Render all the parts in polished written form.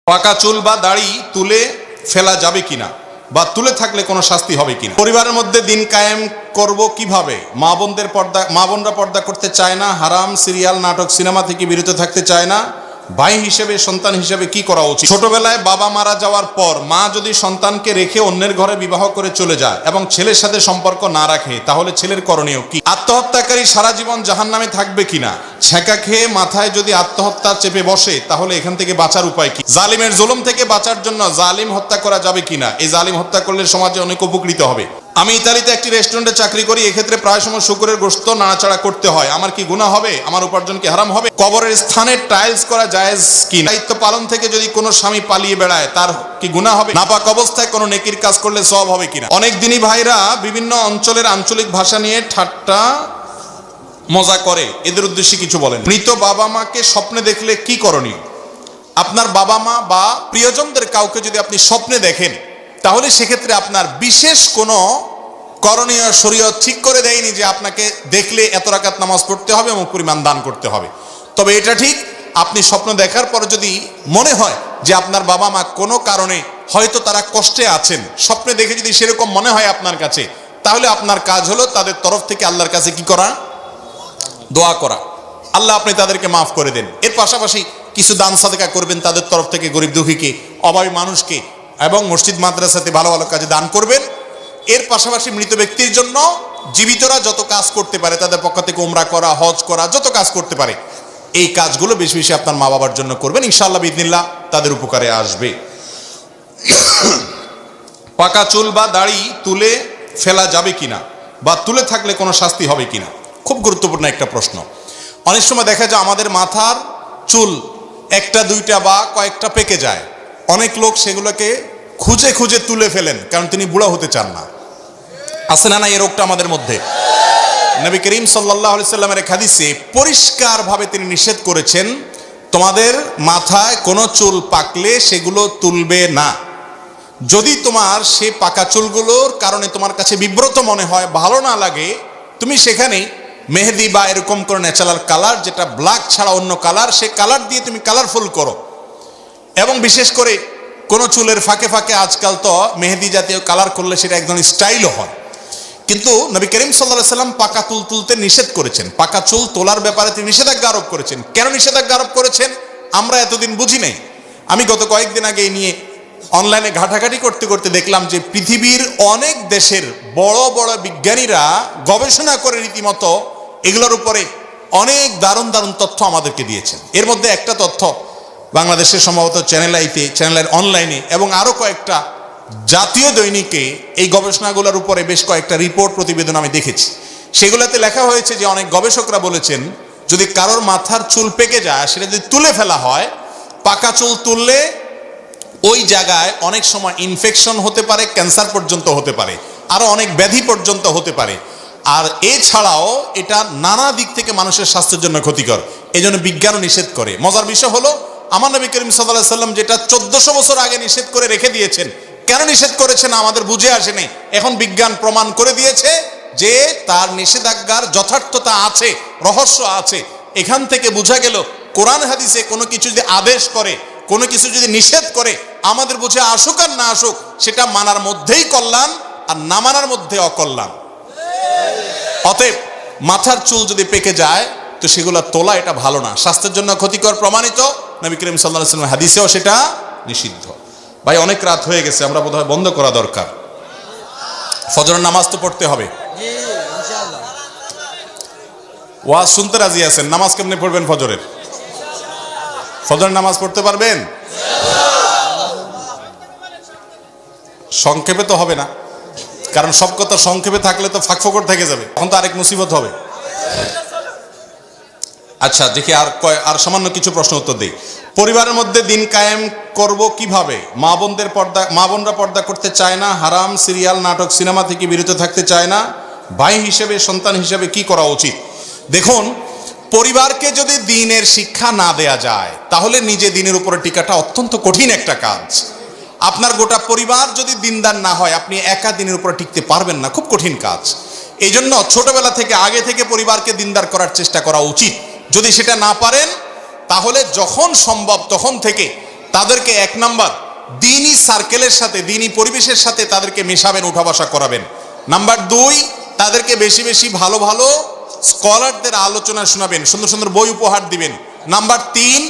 পাকা চুল বা দাড়ি তুলে ফেলা যাবে কিনা বা তুলে থাকলে কোনো শাস্তি হবে কিনা, পরিবারের মধ্যে দিন কায়েম করব কিভাবে, মা বোনরা পর্দা করতে চায় না, হারাম সিরিয়াল নাটক সিনেমা থেকে বিরত থাকতে চায় না, ভাই হিসেবে সন্তান হিসেবে কি করা উচিত। ছোটবেলায় বাবা মারা যাওয়ার পর মা যদি সন্তানকে রেখে অন্যের ঘরে বিবাহ করে চলে যায় এবং ছেলের সাথে সম্পর্ক না রাখে, তাহলে ছেলের করণীয় কি? আত্মহত্যাকারী সারা জীবন জাহান্নামে থাকবে কিনা? ছ্যাঁকা খেয়ে মাথায় যদি আত্মহত্যা চেপে বসে, তাহলে এখান থেকে বাঁচার উপায় কি? জালিমের জুলুম থেকে বাঁচার জন্য জালিম হত্যা করা যাবে কিনা? এই জালিম হত্যা করলে সমাজে অনেক উপকৃত হবে। আমি ইতালিতে একটি রেস্টুরেন্টে চাকরি করি, এক্ষেত্রে প্রায় সময় শুকরের গোশত নাড়াচাড়া করতে হয়, আমার কি গুনাহ হবে? আমার উপার্জন কি হারাম হবে? কবরের স্থানে টাইলস করা জায়েজ কি? দায়িত্ব পালন থেকে যদি কোনো স্বামী পালিয়ে বেড়ায়, তার কি গুনাহ হবে? নাপাক অবস্থায় কোনো নেকির কাজ করলে সওয়াব হবে কিনা? অনেক দিনই ভাইরা বিভিন্ন অঞ্চলের আঞ্চলিক ভাষা নিয়ে ঠাট্টা মজা করে, এদের উদ্দেশ্যে কিছু বলেন। মৃত বাবা মাকে স্বপ্নে দেখলে কি করণীয়? আপনার বাবা মা বা প্রিয়জনদের কাউকে যদি আপনি স্বপ্নে দেখেন, তাহলে সেক্ষেত্রে আপনার বিশেষ কোনো করণীয় শরীয়ত ঠিক করে দেয়নি যে আপনাকে দেখলে এত রাকাত নামাজ পড়তে হবে এবং পরিমাণ দান করতে হবে। তবে এটা ঠিক, আপনি স্বপ্ন দেখার পর যদি মনে হয় যে আপনার বাবা মা কোনো কারণে হয়তো তারা কষ্টে আছেন, স্বপ্নে দেখে যদি সেরকম মনে হয় আপনার কাছে, তাহলে আপনার কাজ হলো তাদের তরফ থেকে আল্লাহর কাছে কি করা? দোয়া করা, আল্লাহ আপনি তাদেরকে মাফ করে দেন। এর পাশাপাশি কিছু দান সাদেকা করবেন তাদের তরফ থেকে, গরিব দুঃখীকে, অভাবী মানুষকে, এবং মসজিদ মাদ্রাসাতে ভালো ভালো কাজে দান করবেন। এর পাশাপাশি মৃত ব্যক্তির জন্য জীবিতরা যত কাজ করতে পারে, তাদের পক্ষ থেকে উমরা করা, হজ করা, যত কাজ করতে পারে, এই কাজগুলো বেশি বেশি আপনার মা বাবার জন্য করবেন, ইনশাআল্লাহ বিইذনিল্লাহ তাদের উপকারে আসবে। পাকা চুল বা দাড়ি তুলে ফেলা যাবে কিনা বা তুলে থাকলে কোনো শাস্তি হবে কিনা, খুব গুরুত্বপূর্ণ একটা প্রশ্ন। অনেক সময় দেখা যায় আমাদের মাথার চুল একটা দুইটা বা কয়েকটা পেকে যায়, অনেক লোক সেগুলোকে খুঁজে খুঁজে তুলে ফেলেন, কারণ তিনি বুড়া হতে চান না। আছে না এই রোগটা আমাদের মধ্যে? নবী করিম সাল্লাল্লাহু আলাইহি সাল্লামের এক হাদিসে পরিষ্কারভাবে তিনি নিষেধ করেছেন, তোমাদের মাথায় কোনো চুল পাকলে সেগুলো তুলবে না। যদি তোমার সে পাকা চুলগুলোর কারণে তোমার কাছে বিব্রত মনে হয়, ভালো না লাগে, তুমি সেখানে মেহেদি বা এরকম করে ন্যাচারাল কালার, যেটা ব্ল্যাক ছাড়া অন্য কালার, সে কালার দিয়ে তুমি কালারফুল করো। এবং বিশেষ করে কোনো চুলের ফাঁকে ফাঁকে আজকাল তো মেহেদি জাতীয় কালার করলে সেটা একদম স্টাইলও হয়। কিন্তু নবী করিম সাল্লাল্লাহু আলাইহি সাল্লাম পাকা চুল তুলতে নিষেধ করেছেন, পাকা চুল তোলার ব্যাপারে তিনি নিষেধাজ্ঞা আরোপ করেছেন। কেন নিষেধাজ্ঞা আরোপ করেছেন আমরা এতদিন বুঝি নাই। আমি গত কয়েকদিন আগে এই নিয়ে অনলাইনে ঘাটাঘাটি করতে করতে দেখলাম যে পৃথিবীর অনেক দেশের বড় বড় বিজ্ঞানীরা গবেষণা করে রীতিমতো এগুলোর উপরে অনেক দারুণ দারুণ তথ্য আমাদেরকে দিয়েছেন। এর মধ্যে একটা তথ্য বাংলাদেশের সম্ভবত চ্যানেল আইতে, চ্যানেলের অনলাইনে এবং আরও কয়েকটা জাতীয় দৈনিকে এই গবেষণাগুলোর উপরে বেশ কয়েকটা রিপোর্ট প্রতিবেদন আমি দেখেছি। সেগুলোতে লেখা হয়েছে যে অনেক গবেষকরা বলেছেন, যদি কারোর মাথার চুল পেকে যায়, সেটা যদি তুলে ফেলা হয়, পাকা চুল তুললে ওই জায়গায় অনেক সময় ইনফেকশন হতে পারে, ক্যান্সার পর্যন্ত হতে পারে, আরও অনেক ব্যাধি পর্যন্ত হতে পারে। আর এছাড়াও এটা নানা দিক থেকে মানুষের স্বাস্থ্যের জন্য ক্ষতিকর, এই জন্য বিজ্ঞানও নিষেধ করে। মজার বিষয় হলো আমার নবী করিম সাল্লাল্লাহু আলাইহি সাল্লাম যেটা 1400 বছর আগে নিষেধ করে রেখে দিয়েছেন, কেন নিষেধ করেছেন আমাদের বুঝে আসেনি। এখন বিজ্ঞান প্রমাণ করে দিয়েছে যে তার নিষেধাজ্ঞার যথার্থতা আছে, রহস্য আছে। এখান থেকে বোঝা গেল কোরআন হাদিসে কোনো কিছু যদি আদেশ করে, কোনো কিছু যদি নিষেধ করে, আমাদের বুঝে আসুক আর না আসুক, সেটা মানার মধ্যেই কল্যাণ আর না মানার মধ্যে অকল্যাণ। অতএব মাথার চুল যদি পেকে যায় তো সেগুলো তোলা এটা ভালো না, স্বাস্থ্যের জন্য ক্ষতিকর প্রমাণিত। নবী করিম সাল্লাল্লাহু আলাইহি ওয়াসাল্লাম হাদিসেও সেটা নিষিদ্ধ। ভাই অনেক রাত হয়ে গেছে, আমরা বোধহয় বন্ধ করা দরকার। ফজরের নামাজ তো পড়তে হবে। ওয়াজ শুনতে রাজি আছেন? নামাজ কেমনে পড়বেন ফজরের? ফজরের নামাজ পড়তে পারবেন? সংক্ষেপে তো হবে না, কারণ সব কথা সংক্ষেপে থাকলে তো ফাঁকফোকর থেকে যাবে, তখন তো আরেক মুসিবত হবে। আচ্ছা দেখি আর সামান্য কিছু প্রশ্ন উত্তর দিই। পরিবারের মধ্যে দিন কায়েম করব কিভাবে, মা বোনরা পর্দা করতে চায় না, হারাম সিরিয়াল নাটক সিনেমা থেকে বিরত থাকতে চায় না, ভাই হিসেবে সন্তান হিসেবে কি করা উচিত? দেখুন, পরিবারকে যদি দ্বীনের শিক্ষা না দেয়া যায়, তাহলে নিজে দ্বীনের উপরে টিকাটা অত্যন্ত কঠিন একটা কাজ। আপনার গোটা পরিবার যদি দ্বীনদার না হয়, আপনি একা দ্বীনের উপরে টিকতে পারবেন না, খুব কঠিন কাজ। এই জন্য ছোটবেলা থেকে, আগে থেকে পরিবারকে দ্বীনদার করার চেষ্টা করা উচিত। যদি সেটা না পারেন, তাহলে যখন সম্ভব তখন থেকে তাদেরকে 1 নাম্বার দ্বীনি সার্কেলের সাথে, দ্বীনি পরিবেশের সাথে তাদেরকে মেশাবেন, উঠা বসা করাবেন। নাম্বার 2, তাদেরকে বেশি বেশি ভালো ভালো স্কলারদের আলোচনা শোনাবেন, সুন্দর সুন্দর বই উপহার দিবেন। নাম্বার 3,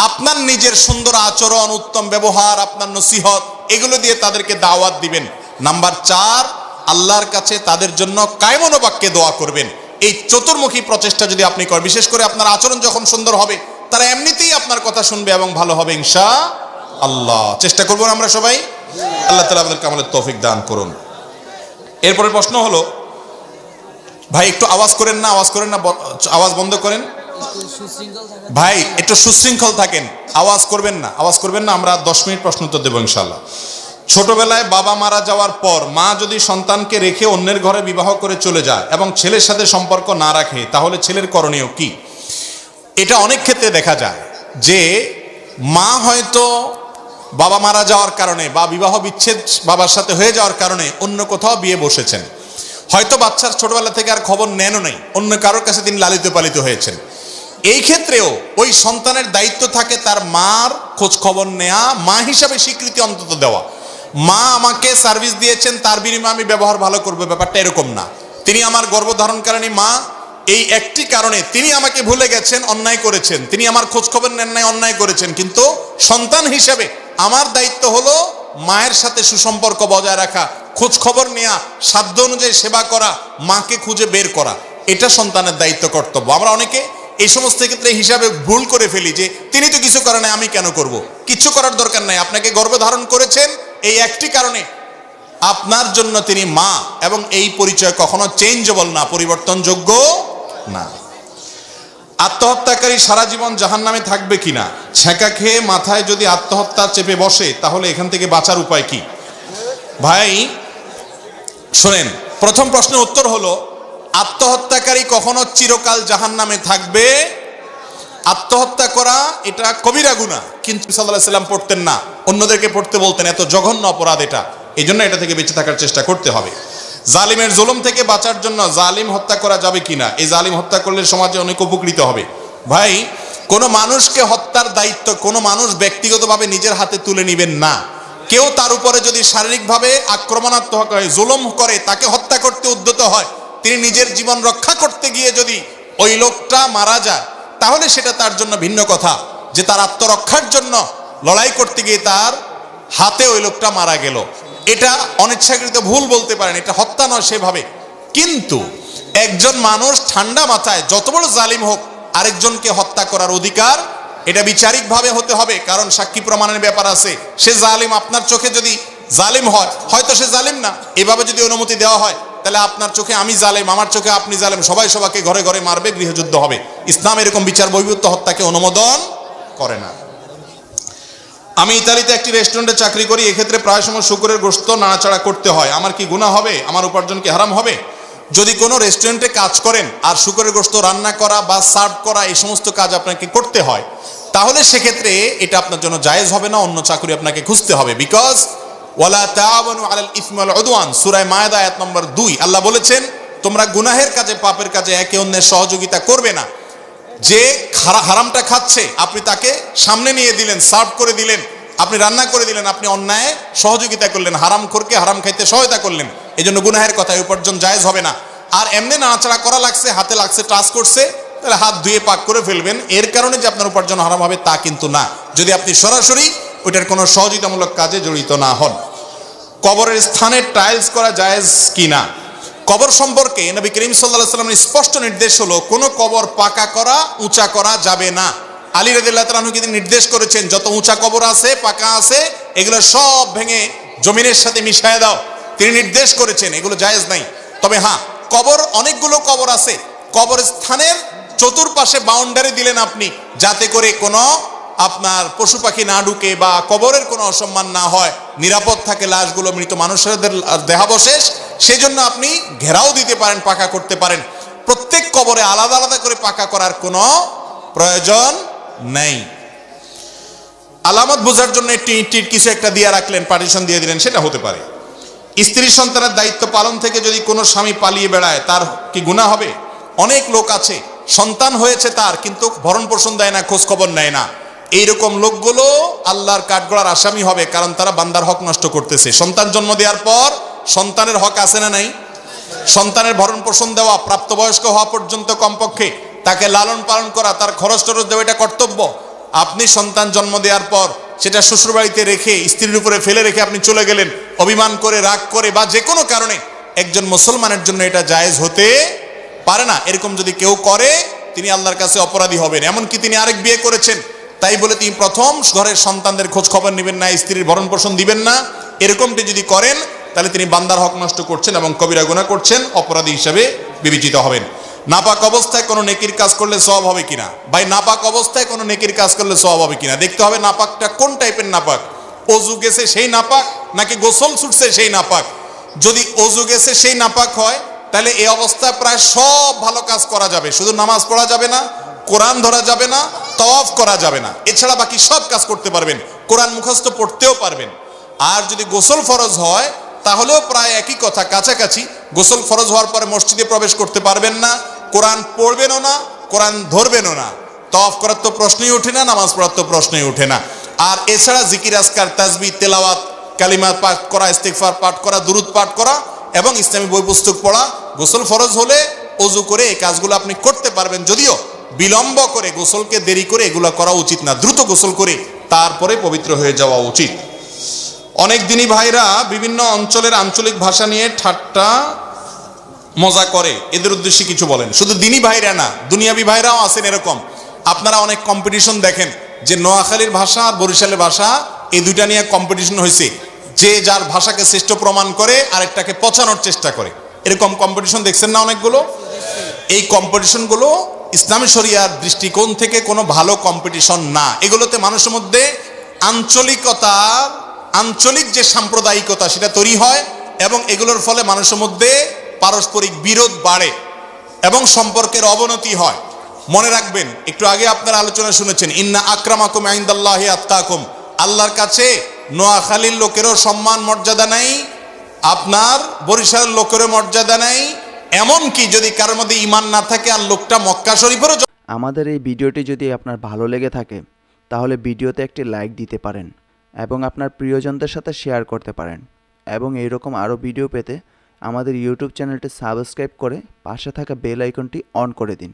আপনার নিজের সুন্দর আচরণ, উত্তম ব্যবহার, আপনার নসিহত, এগুলো দিয়ে তাদেরকে দাওয়াত দিবেন। নাম্বার 4, আল্লাহর কাছে তাদের জন্য কায়মন বাক্যে দোয়া করবেন। এই চতুর্মুখী প্রচেষ্টা যদি আপনি করেন, বিশেষ করে আপনার আচরণ যখন সুন্দর হবে, তারা এমনিতেই আপনার কথা শুনবে এবং ভালো হবে ইনশাআল্লাহ। চেষ্টা করবো আমরা সবাই। আল্লাহ তাআলা আমাদেরকে আমলের তৌফিক দান করুন। এরপরের প্রশ্ন হলো, ভাই একটু আওয়াজ করেন না, আওয়াজ বন্ধ করেন ভাই, একটু সুশৃঙ্খল থাকেন, আওয়াজ করবেন না। আমরা 10 মিনিট প্রশ্ন উত্তর দেবো ইনশাআল্লাহ। ছোটবেলায় বাবা মারা যাওয়ার পর মা যদি সন্তানকে রেখে অন্যের ঘরে বিবাহ করে চলে যায় এবং ছেলের সাথে সম্পর্ক না রাখে, তাহলে ছেলের করণীয় কি? এটা অনেক ক্ষেত্রে দেখা যায় যে মা হয়তো বাবা মারা যাওয়ার কারণে বা বিবাহ বিচ্ছেদ বাবার সাথে হয়ে যাওয়ার কারণে অন্য কোথাও বিয়ে বসেছেন, হয়তো বাচ্চার ছোটবেলা থেকে আর খবর নেনও নেই, অন্য কারোর কাছে তিনি লালিত পালিত হয়েছেন। এই ক্ষেত্রেও ওই সন্তানের দায়িত্ব থাকে তার মার খোঁজ খবর নেয়া, মা হিসাবে স্বীকৃতি অন্তত দেওয়া। মা আমাকে সার্ভিস দিয়েছেন, তার বিনিময়ে আমি ব্যবহার ভালো করবো, ব্যাপারটা এরকম না। তিনি আমার গর্ভধারণকারিণী মা, এই একটি কারণে তিনি আমাকে ভুলে গেছেন, অন্যায় করেছেন, তিনি আমার খোঁজ খবর নেন নাই, অন্যায় করেছেন। কিন্তু সন্তান হিসেবে আমার দায়িত্ব হলো মায়ের সাথে সুসম্পর্ক বজায় রাখা, খোঁজ খবর নেওয়া, সাধ্য অনুযায়ী সেবা করা, মাকে খুঁজে বের করা, এটা সন্তানের দায়িত্ব, কর্তব্য। আমরা অনেকে এই সমস্ত ক্ষেত্রে হিসাবে ভুল করে ফেলি যে তিনি তো কিছু করে নাই, আমি কেন করব? কিছু করার দরকার নাই। আপনাকে গর্ভধারণ করেছেন এই একটি কারণে, আপনার জন্য তিনি মা, এবং এই পরিচয় কখনো চেঞ্জেবল না, পরিবর্তনযোগ্য না। আত্মহত্যাকারী সারা জীবন জাহান্নামে থাকবে কিনা? ছ্যাঁকা খেয়ে মাথায় যদি আত্মহত্যা চেপে বসে, তাহলে এখান থেকে বাঁচার উপায় কি? ভাই শোনেন, প্রথম প্রশ্নের উত্তর হলো, আত্মহত্যাকারী কখনো চিরকাল জাহান্নামে থাকবে? আত্মহত্যা করা এটা কবিরা গুনাহ, কিন্তু সাল্লাল্লাহু আলাইহি ওয়াসাল্লাম পড়তেন না, অন্যদেরকে পড়তে বলতেন। এত জঘন্য অপরাধ এটা, এই জন্য এটা থেকে বেঁচে থাকার চেষ্টা করতে হবে। জালিমের জুলুম থেকে বাঁচার জন্য জালিম হত্যা করা যাবে কিনা? এই জালিম হত্যা করলে সমাজে অনেক উপকৃত হবে। ভাই, কোনো মানুষকে হত্যার দায়িত্ব কোনো মানুষ ব্যক্তিগতভাবে নিজের হাতে তুলে নেবেন না। কেউ তার উপরে যদি শারীরিকভাবে আক্রমণাত্মক হয়, জুলুম করে, তাকে হত্যা করতে উদ্যত হয়, তিনি নিজের জীবন রক্ষা করতে গিয়ে যদি ওই লোকটা মারা যায়, তাহলে সেটা তার জন্য ভিন্ন কথা, যে তার আত্মরক্ষার জন্য লড়াই করতে গিয়ে তার হাতে ওই লোকটা মারা গেল। এটা অনিচ্ছাকৃত ভুল বলতে পারেন, এটা হত্যা নয় সেভাবে। কিন্তু একজন মানুষ ঠান্ডা মাথায় যত বড় জালিম হোক, আরেকজনকে হত্যা করার অধিকার এটা বিচারিকভাবে হতে হবে, কারণ সাক্ষী প্রমাণের ব্যাপার আছে। সে জালিম আপনার চোখে যদি জালিম হয়, হয়তো সে জালিম না, এভাবে যদি অনুমতি দেওয়া হয়, তাহলে আপনার চোখে আমি জালেম, আমার চোখে আপনি জালেম, সবাই সবাইকে ঘরে ঘরে মারবে, গৃহযুদ্ধ হবে। ইসলাম এরকম বিচার বহির্ভূত হত্যাকে অনুমোদন করে না। আমি ইতালিতে একটি রেস্টুরেন্টে চাকরি করি, এক্ষেত্রে প্রায় সময় শুকরের গোশত নাড়াচাড়া করতে হয়, আমার কি গুনাহ হবে? আমার উপার্জন কি হারাম হবে? যদি কোনো রেস্টুরেন্টে কাজ করেন আর শুকরের গোশত রান্না করা বা সার্ভ করা, এই সমস্ত কাজ আপনাকে করতে হয়, তাহলে সেক্ষেত্রে এটা আপনার জন্য জায়েজ হবে না, অন্য চাকরি আপনাকে খুঁজতে হবে। বিকজ ওয়ালা তাআওয়ানু আলাল ইসমি ওয়াল উদওয়ান, সূরা মায়েদা আয়াত নম্বর 2, আল্লাহ বলেছেন তোমরা গুনাহের কাজে, পাপের কাজে একে অন্যের সহযোগিতা করবে না। যে হারামটা খাচ্ছে, আপনি তাকে সামনে নিয়ে দিলেন, সার্ভ করে দিলেন, আপনি রান্না করে দিলেন, আপনি অন্যায় সহযোগিতা করলেন, হারামখোরকে হারাম খাইতে সহায়তা করলেন, এই জন্য গুনাহের কথায় উপার্জন জায়েজ হবে না। আর এমনি নাড়াচাড়া করা লাগছে, হাতে লাগছে, টাচ করছে, তাহলে হাত ধুয়ে পাক করে ফেলবেন, এর কারণে যে আপনার উপার্জন হারাম হবে তা কিন্তু না, যদি আপনি সরাসরি ওইটার কোনো সহযোগিতামূলক কাজে জড়িত না হন। কবরের স্থানে টাইলস করা জায়েজ কিনা? কবর সম্পর্কে নবী করিম সাল্লাল্লাহু আলাইহি ওয়াসাল্লামের স্পষ্ট নির্দেশ হলো, কোনো কবর পাকা করা, উঁচা করা যাবে না। আলী রাদিয়াল্লাহু তাআলা আনহু কিন্তু নির্দেশ করেছেন, যত উঁচা কবর আছে, পাকা আছে, এগুলো সব ভেঙে জমিনের সাথে মিশিয়ে দাও, তিনি নির্দেশ করেছেন, এগুলো জায়েজ নাই। তবে হ্যাঁ, কবর, অনেকগুলো কবর আছে, কবর স্থানের চতুর্পাশে বাউন্ডারি দিলেন আপনি, যাতে করে কোনো আপনার পশু পাখি না ঢুকে বা কবরের কোনো অসম্মান না হয়, নিরাপদ থাকে লাশগুলো, মৃত মানুষের দেহাবশেষ, সেজন্য আপনি ঘেরাও দিতে পারেন, পাকা করতে পারেন। প্রত্যেক কবরে আলাদা আলাদা করে পাকা করার কোনো প্রয়োজন নেই। আলামত বোঝার জন্য একটি ইটের কিছু একটা দিয়ে রাখলেন, পার্টিশন দিয়ে দিলেন, সেটা হতে পারে। স্ত্রী সন্তানের দায়িত্ব পালন থেকে যদি কোনো স্বামী পালিয়ে বেড়ায়, তার কি গুনাহ হবে? অনেক লোক আছে, সন্তান হয়েছে তার, কিন্তু ভরণ পোষণ দেয় না, খোঁজ খবর নেয় না, এইরকম লোকগুলো আল্লাহর কাঠগড়ার আসামি হবে, কারণ তারা বান্দার হক নষ্ট করতেছে। সন্তান জন্ম দেওয়ার পর সন্তানের হক আছে না নাই? সন্তানের ভরণ পোষণ দেওয়া, প্রাপ্তবয়স্ক হওয়া পর্যন্ত কমপক্ষে তাকে লালন পালন করা, তার খরচ টরচ দেওয়া, এটা কর্তব্য। আপনি সন্তান জন্ম দেওয়ার পর সেটা শ্বশুর বাড়িতে রেখে, স্ত্রীর উপরে ফেলে রেখে আপনি চলে গেলেন, অভিমান করে, রাগ করে বা যে কোনো কারণে, একজন মুসলমানের জন্য এটা জায়েজ হতে পারে না। এরকম যদি কেউ করে তিনি আল্লাহর কাছে অপরাধী হবেন। এমনকি তিনি আরেক বিয়ে করেছেন, তাই বলে তিনি প্রথম ঘরের সন্তানদের খোঁজ খবর নেবেন না, স্ত্রীর ভরণ পোষণ দিবেন না, এরকমটি যদি করেন তাহলে তিনি বান্দার হক নষ্ট করছেন এবং কবিরা গুনাহ করছেন, অপরাধী হিসেবে বিবেচিত হবেন। নাপাক অবস্থায় কোনো নেকির কাজ করলে সওয়াব হবে কিনা? ভাই, নাপাক অবস্থায় কোনো নেকির কাজ করলে সওয়াব হবে কিনা দেখতে হবে। নাপাকটা কোন টাইপের নাপাক? অজু গেছে সেই নাপাক, নাকি গোসল ছুটছে সেই নাপাক? যদি অজু গেছে সেই নাপাক হয় তাহলে এই অবস্থায় প্রায় সব ভালো কাজ করা যাবে, শুধু নামাজ পড়া যাবে না, কোরআন ধরা যাবে না, তওয়াফ করা যাবে না, এছাড়া বাকি সব কাজ করতে পারবেন, কোরআন মুখস্থ পড়তেও পারবেন। আর যদি গোসল ফরজ হয় তাহলেও প্রায় একই কথা, কাছাকাছি। গোসল ফরজ হওয়ার পরে মসজিদে প্রবেশ করতে পারবেন না, কোরআন পড়বেনও না, কোরআন ধরবেনও না, তওয়াফ করার তো প্রশ্নই ওঠে না, নামাজ পড়ার তো প্রশ্নই ওঠে না। আর এছাড়া জিকির, আজকার, তাসবিহ, তেলাওয়াত, কালিমা পাঠ করা, ইস্তিগফার পাঠ করা, দুরুদ পাঠ করা এবং ইসলামী বই পুস্তক পড়া, গোসল ফরজ হলে ওযু করে এই কাজগুলো আপনি করতে পারবেন। যদিও বিলম্ব করে, গোসলকে দেরি করে এগুলো করা উচিত না, দ্রুত গোসল করে তারপরে পবিত্র হয়ে যাওয়া উচিত। অনেক দিনী ভাইরা বিভিন্ন অঞ্চলের আঞ্চলিক ভাষা নিয়ে ঠাট্টা মজা করে, এদের উদ্দেশ্যে কিছু বলেন। শুধু দিনী ভাইরা না, দুনিয়াবি ভাইরাও আছেন এরকম। আপনারা অনেক কম্পিটিশন দেখেন যে নোয়াখালীর ভাষা আর বরিশালের ভাষা, এই দুইটা নিয়ে কম্পিটিশন হয়েছে, যে যার ভাষাকে শ্রেষ্ঠ প্রমাণ করে আরেকটাকে পচানোর চেষ্টা করে, এরকম কম্পিটিশন দেখছেন না অনেকগুলো? এই কম্পিটিশনগুলো ইসলামী শরিয়ার দৃষ্টিকোণ থেকে কোনো ভালো কম্পিটিশন না। এগুলোতে মানুষের মধ্যে আঞ্চলিক যে সাম্প্রদায়িকতা সেটা তৈরি হয় এবং এগুলোর ফলে মানুষের মধ্যে পারস্পরিক বিরোধ বাড়ে এবং সম্পর্কের অবনতি হয়। মনে রাখবেন, একটু আগে আপনারা আলোচনা শুনেছেন, ইন্না আকরামাকুম ইনদাল্লাহি আতকাকুম, আল্লাহর কাছে নোয়াখালীর লোকেরও সম্মান মর্যাদা নাই, আপনার বরিশালের লোকেরও মর্যাদা নাই, এমনকি যদি কারোর মধ্যে ঈমান না থাকে আর লোকটা মক্কা শরীফেরও। আমাদের এই ভিডিওটি যদি আপনার ভালো লেগে থাকে তাহলে ভিডিওতে একটি লাইক দিতে পারেন এবং আপনার প্রিয়জনদের সাথে শেয়ার করতে পারেন, এবং এইরকম আরও ভিডিও পেতে আমাদের ইউটিউব চ্যানেলটি সাবস্ক্রাইব করে পাশে থাকা বেল আইকনটি অন করে দিন।